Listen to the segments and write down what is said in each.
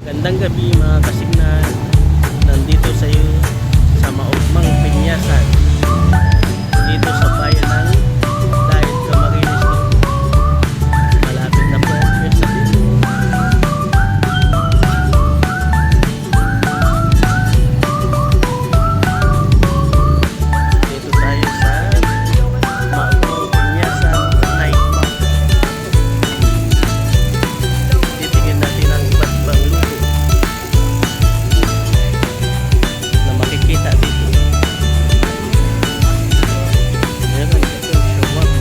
Gandang gabi mga kasignan. Nandito sa iyo sa Maugmang Pinyasan. Dito sa bayan ng Dahil Camarines Norte. Malapit na po ang sa dito. Dito tayo sa Maugmang Pinyasan Night Park. Titingin natin ang iba't ibang luto na makikita dito. Meron ito shawarma.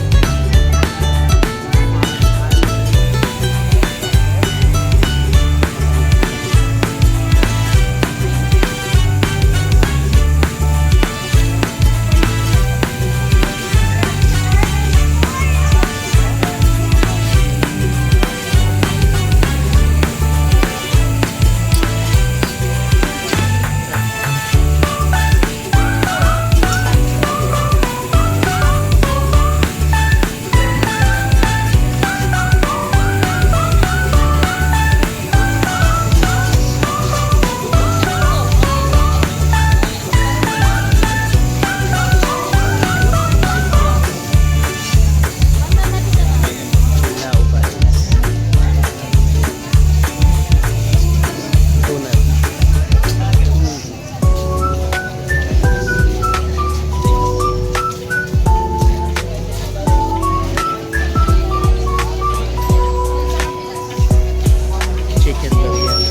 Chicken biryani.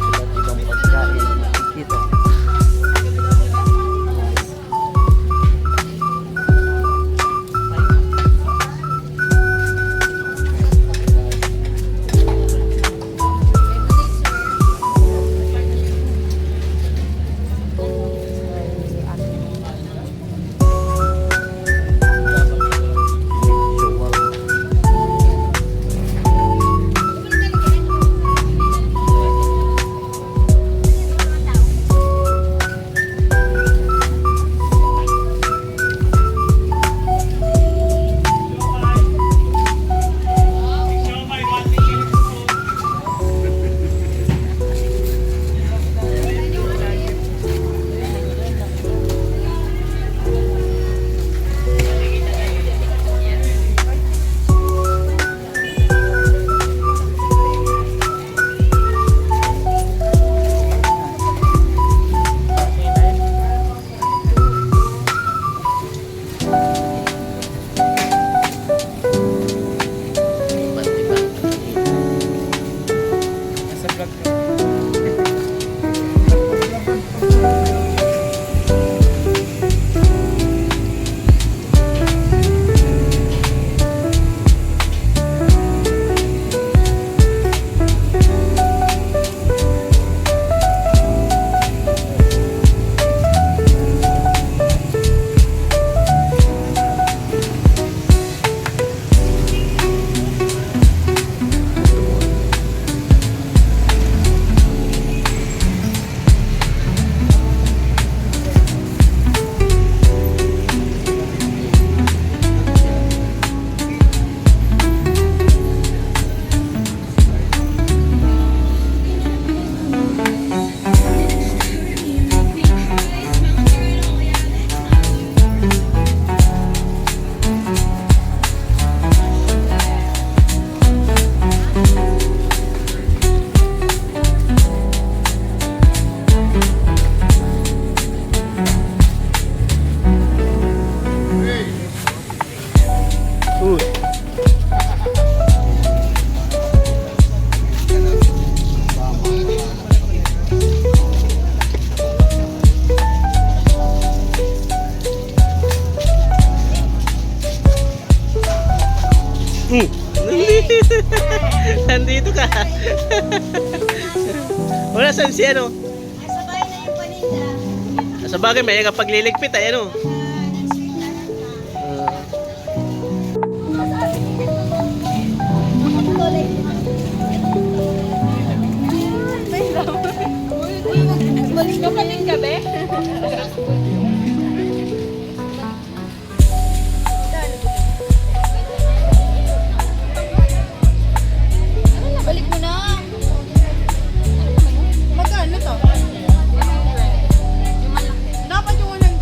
Iba't ibang pagkain na makikita. Shawarma. Iba't ibang pagkain. Nasa vlog ka. nandito ka. Wala saan si ano. Nasa bahay na yung paninda. Sa bagay, may pagliligpit ay ano. Balik ka pa din gabi? Balik mo na. Magkano to? Dapat yung walang...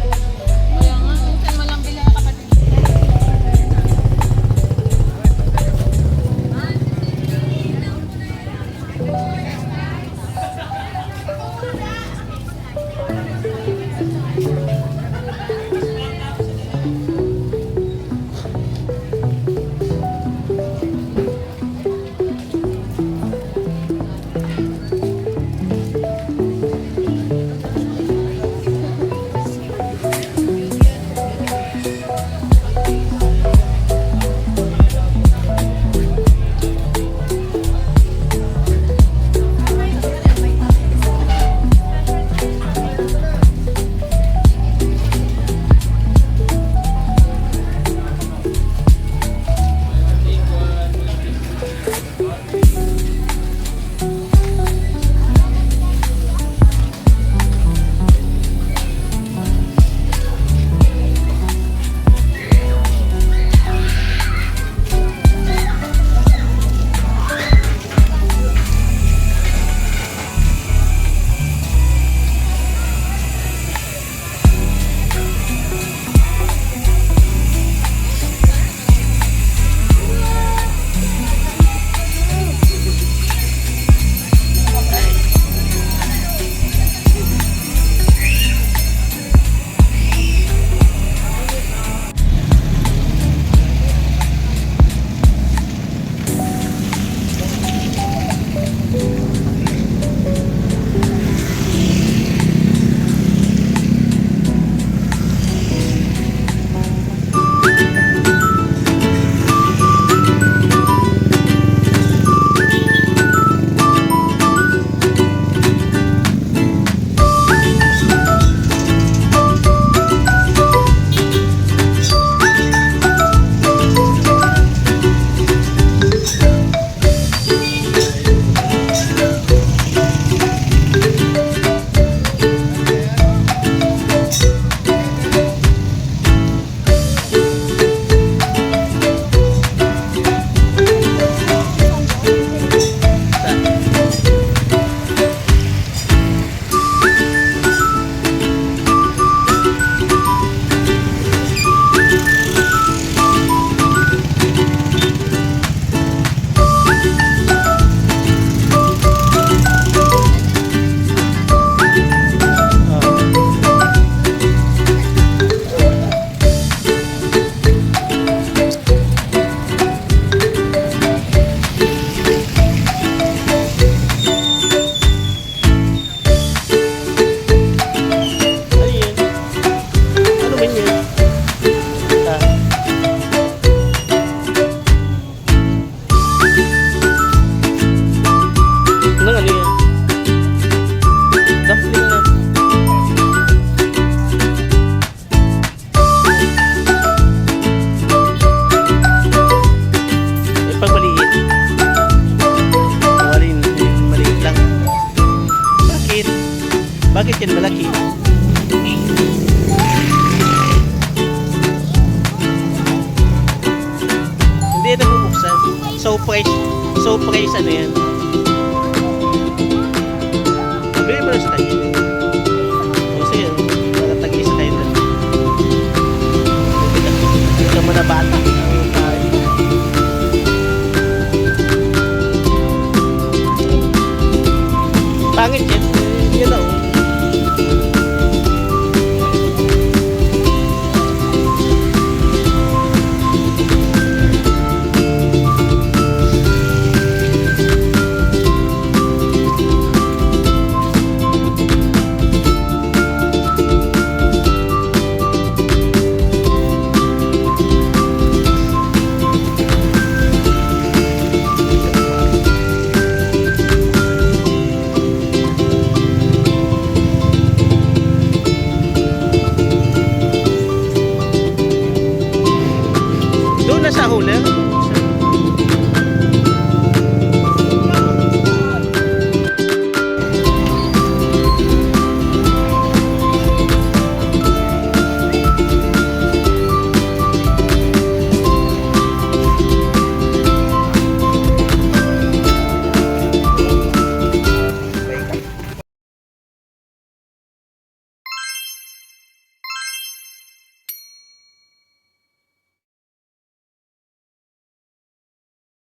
Kaya nga, minsan walang bila kapatid. Bakit yan malaki? Hindi na bubuksan. So price ano yan? Bili mo na sa tayo. O sige, nakatag-isa tayo na. Hindi ka muna bata. Pangit yan.